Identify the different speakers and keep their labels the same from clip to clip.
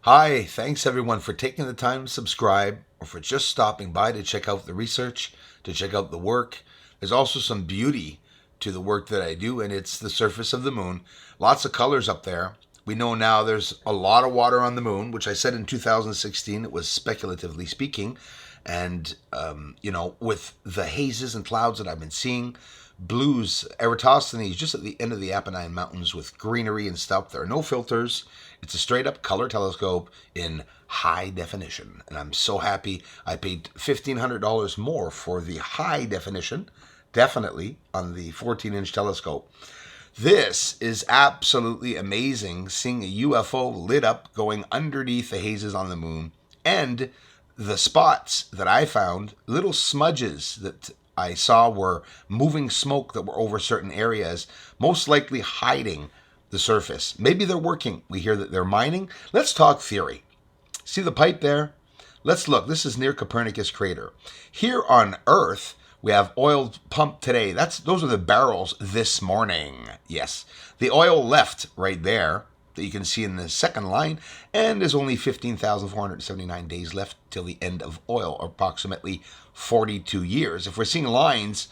Speaker 1: Hi, thanks everyone for taking the time to subscribe or for just stopping by to check out the research, to check out the work. There's also some beauty to the work that I do, and it's the surface of the moon. Lots of colors up there. We know now there's a lot of water on the moon, which I said in 2016, it was speculatively speaking. And, with the hazes and clouds that I've been seeing, blues, Eratosthenes, just at the end of the Apennine Mountains with greenery and stuff. There are no filters. It's a straight up color telescope in high definition. And I'm so happy I paid $1,500 more for the high definition, definitely, on the 14-inch telescope. This is absolutely amazing, seeing a UFO lit up going underneath the hazes on the moon, and the spots that I found, little smudges that I saw were moving smoke that were over certain areas, most likely hiding the surface. Maybe they're working. We hear that they're mining. Let's talk theory. See the pipe there? Let's look. This is near Copernicus crater. Here on Earth, we have oil pumped today. Those are the barrels this morning. Yes. The oil left right there that you can see in the second line, and there's only 15,479 days left till the end of oil, or approximately 42 years. If we're seeing lines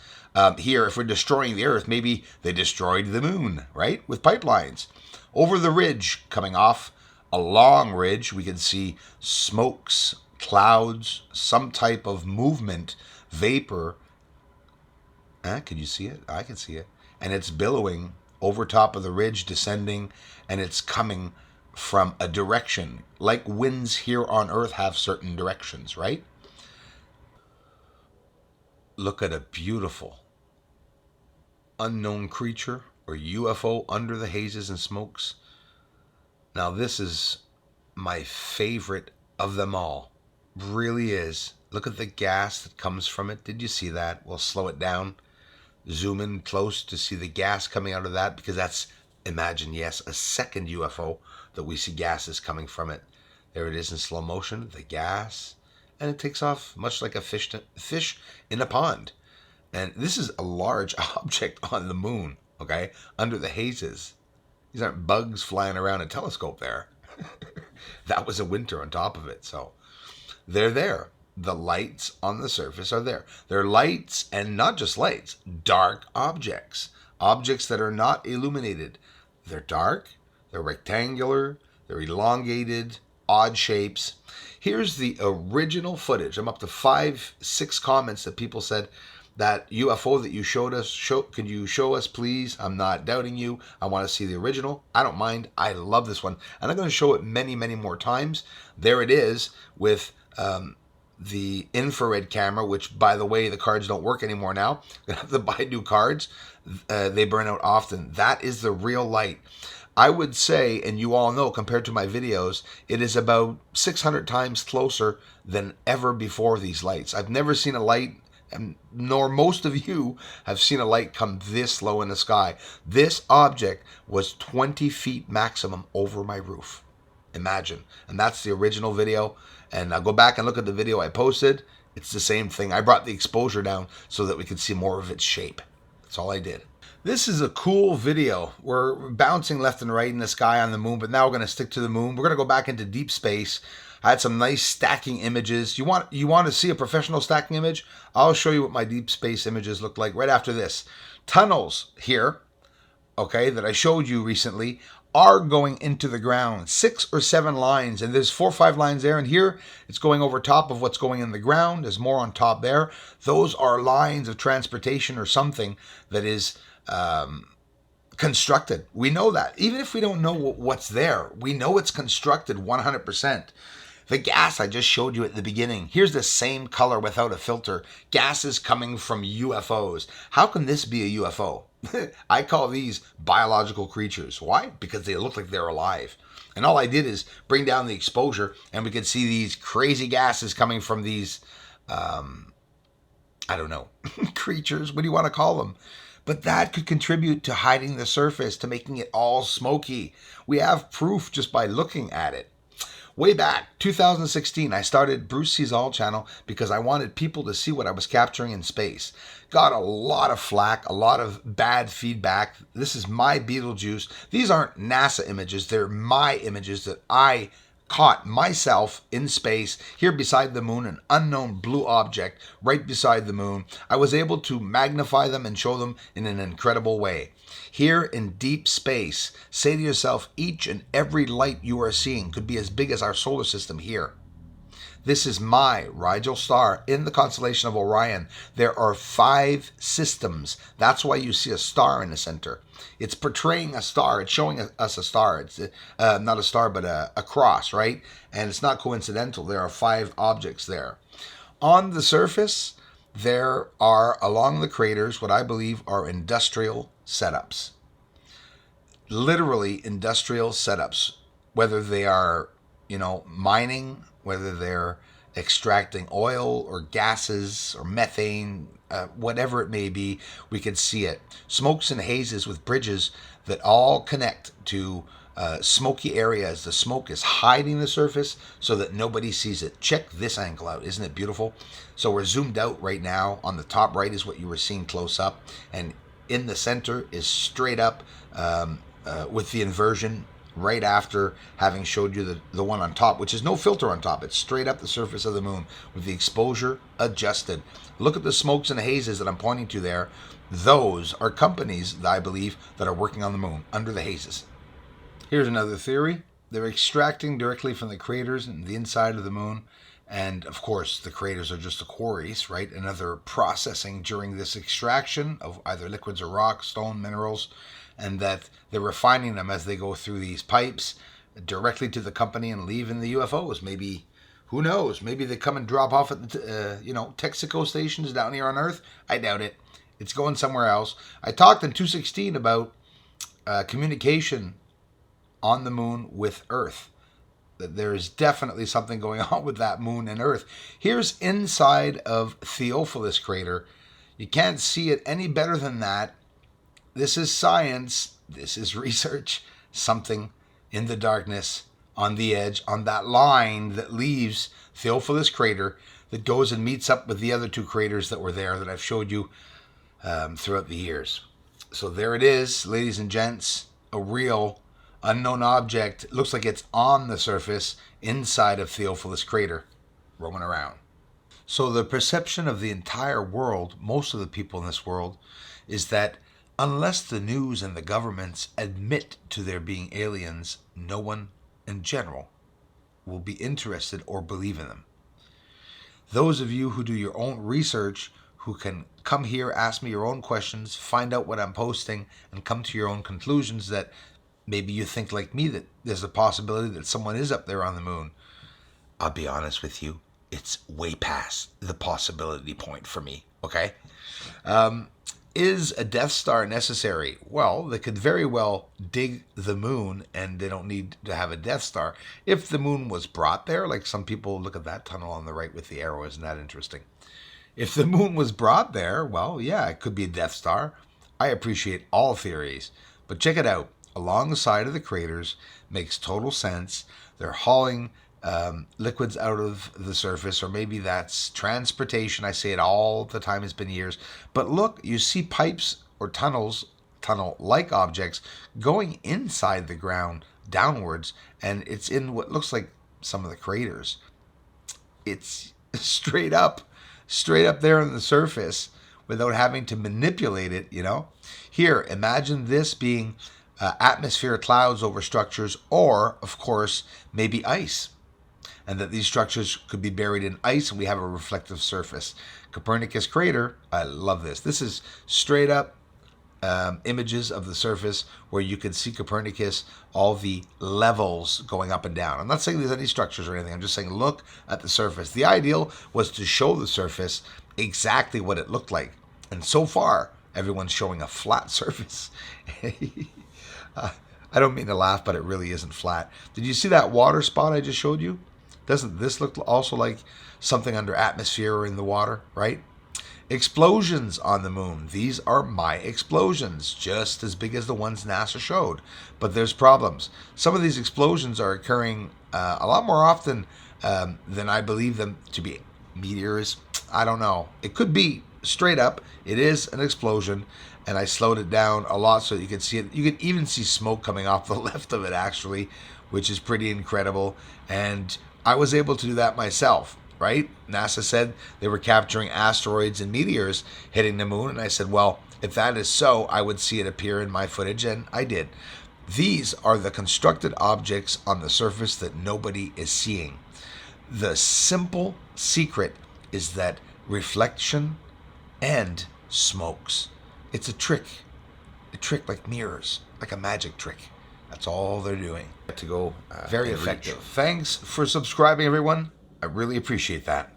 Speaker 1: here, if we're destroying the Earth, maybe they destroyed the moon, right? With pipelines. Over the ridge, coming off a long ridge, we can see smokes, clouds, some type of movement, vapor. Can you see it? I can see it. And it's billowing over top of the ridge, descending, and it's coming from a direction. Like winds here on Earth have certain directions, right? Look at a beautiful unknown creature or UFO under the hazes and smokes. Now this is my favorite of them all. Really is. Look at the gas that comes from it. Did you see that? We'll slow it down. Zoom in close to see the gas coming out of that, because that's, imagine, yes, a second UFO that we see gases coming from it. There it is in slow motion, the gas, and it takes off much like a fish in a pond. And this is a large object on the moon, okay, under the hazes. These aren't bugs flying around a telescope there. That was a winter on top of it, so they're there. The lights on the surface are there. They're lights, and not just lights, dark objects. Objects that are not illuminated. They're dark, they're rectangular, they're elongated, odd shapes. Here's the original footage. I'm up to 5-6 comments that people said, that UFO that you showed us, could you show us, please? I'm not doubting you. I want to see the original. I don't mind. I love this one. And I'm going to show it many, many more times. There it is with the infrared camera, which, by the way, the cards don't work anymore now. Gonna have to buy new cards. They burn out often. That is the real light. I would say, and you all know, compared to my videos, it is about 600 times closer than ever before, these lights. I've never seen a light, nor most of you have seen a light come this low in the sky. This object was 20 feet maximum over my roof. Imagine. And that's the original video. And I'll go back and look at the video I posted. It's the same thing. I brought the exposure down so that we could see more of its shape. That's all I did. This is a cool video. We're bouncing left and right in the sky on the moon, but now we're going to stick to the moon. We're going to go back into deep space. I had some nice stacking images. You want to see a professional stacking image? I'll show you what my deep space images look like right after this. Tunnels here, okay, that I showed you recently, are going into the ground. 6 or 7 lines, and there's 4 or 5 lines there, and here it's going over top of what's going in the ground. There's more on top there. Those are lines of transportation or something that is constructed. We know that. Even if we don't know what's there, we know it's constructed 100%. The gas I just showed you at the beginning, here's the same color without a filter. Gas is coming from UFOs. How can this be a UFO? I call these biological creatures. Why? Because they look like they're alive. And all I did is bring down the exposure, and we could see these crazy gases coming from these, I don't know, creatures. What do you want to call them? But that could contribute to hiding the surface, to making it all smoky. We have proof just by looking at it. Way back, 2016, I started Bruce Sees All channel because I wanted people to see what I was capturing in space. Got a lot of flack, a lot of bad feedback. This is my Beetlejuice. These aren't NASA images. They're my images that I caught myself in space here beside the moon, an unknown blue object right beside the moon. I was able to magnify them and show them in an incredible way. Here in deep space, say to yourself, each and every light you are seeing could be as big as our solar system here. This is my Rigel star in the constellation of Orion. There are 5 systems. That's why you see a star in the center. It's portraying a star. It's showing us a star. It's not a star, but a cross, right? And it's not coincidental. There are 5 objects there. On the surface, there are, along the craters, what I believe are industrial setups. Literally industrial setups. Whether they are, mining, whether they're extracting oil or gases or methane, whatever it may be, we can see it. Smokes and hazes with bridges that all connect to smoky areas. The smoke is hiding the surface so that nobody sees it. Check this angle out. Isn't it beautiful? So we're zoomed out right now. On the top right is what you were seeing close up. And in the center is straight up with the inversion right after having showed you the one on top, which is no filter on top. It's straight up the surface of the moon with the exposure adjusted. Look at the smokes and hazes that I'm pointing to there. Those are companies, I believe, that are working on the moon under the hazes. Here's another theory. They're extracting directly from the craters and the inside of the moon. And of course, the craters are just the quarries, right? Another processing during this extraction of either liquids or rock, stone, minerals, and that they're refining them as they go through these pipes directly to the company and leave in the UFOs. Maybe, who knows? Maybe they come and drop off at the, Texaco stations down here on Earth. I doubt it. It's going somewhere else. I talked in 216 about communication on the moon with Earth. That there is definitely something going on with that moon and Earth. Here's inside of Theophilus crater. You can't see it any better than that. This is science. This is research. Something in the darkness, on the edge, on that line that leaves Theophilus crater that goes and meets up with the other 2 craters that were there that I've showed you throughout the years. So there it is, ladies and gents, a real unknown object. It looks like it's on the surface inside of Theophilus crater, roaming around. So the perception of the entire world, most of the people in this world, is that unless the news and the governments admit to there being aliens, no one in general will be interested or believe in them. Those of you who do your own research, who can come here, ask me your own questions, find out what I'm posting, and come to your own conclusions that maybe you think like me that there's a possibility that someone is up there on the moon. I'll be honest with you, it's way past the possibility point for me, okay? Is a Death Star necessary? Well, they could very well dig the moon and they don't need to have a Death Star. If the moon was brought there, like some people, look at that tunnel on the right with the arrow, isn't that interesting? If the moon was brought there, well, yeah, it could be a Death Star. I appreciate all theories, but check it out. Along the side of the craters makes total sense. They're hauling liquids out of the surface, or maybe that's transportation. I say it all the time. It's been years. But look, you see pipes or tunnel-like objects going inside the ground downwards, and it's in what looks like some of the craters. It's straight up there on the surface without having to manipulate it, Here, imagine this being atmosphere clouds over structures, or, of course, maybe ice. And that these structures could be buried in ice and we have a reflective surface. Copernicus crater, I love this. This is straight up images of the surface where you can see Copernicus, all the levels going up and down. I'm not saying there's any structures or anything. I'm just saying look at the surface. The ideal was to show the surface exactly what it looked like. And so far, everyone's showing a flat surface. I don't mean to laugh, but it really isn't flat. Did you see that water spot I just showed you? Doesn't this look also like something under atmosphere or in the water, right? Explosions on the moon. These are my explosions, just as big as the ones NASA showed. But there's problems. Some of these explosions are occurring a lot more often than I believe them to be. Meteors, I don't know. It could be. straight up, it is an explosion, and I slowed it down a lot so you can see it. You can even see smoke coming off the left of it, actually, which is pretty incredible. And I was able to do that myself, right? NASA said they were capturing asteroids and meteors hitting the moon, and I said, well, if that is so, I would see it appear in my footage, and I did. These are the constructed objects on the surface that nobody is seeing. The simple secret is that reflection and smokes. It's a trick like mirrors, like a magic trick. That's all they're doing. To go very effective. Thanks for subscribing, everyone. I really appreciate that.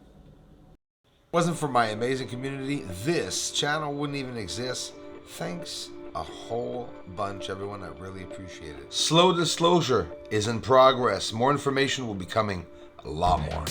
Speaker 1: If it wasn't for my amazing community, this channel wouldn't even exist. Thanks a whole bunch, everyone. I really appreciate it. Slow disclosure is in progress. More information will be coming. A lot more.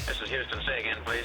Speaker 2: This is Houston. Say again, please.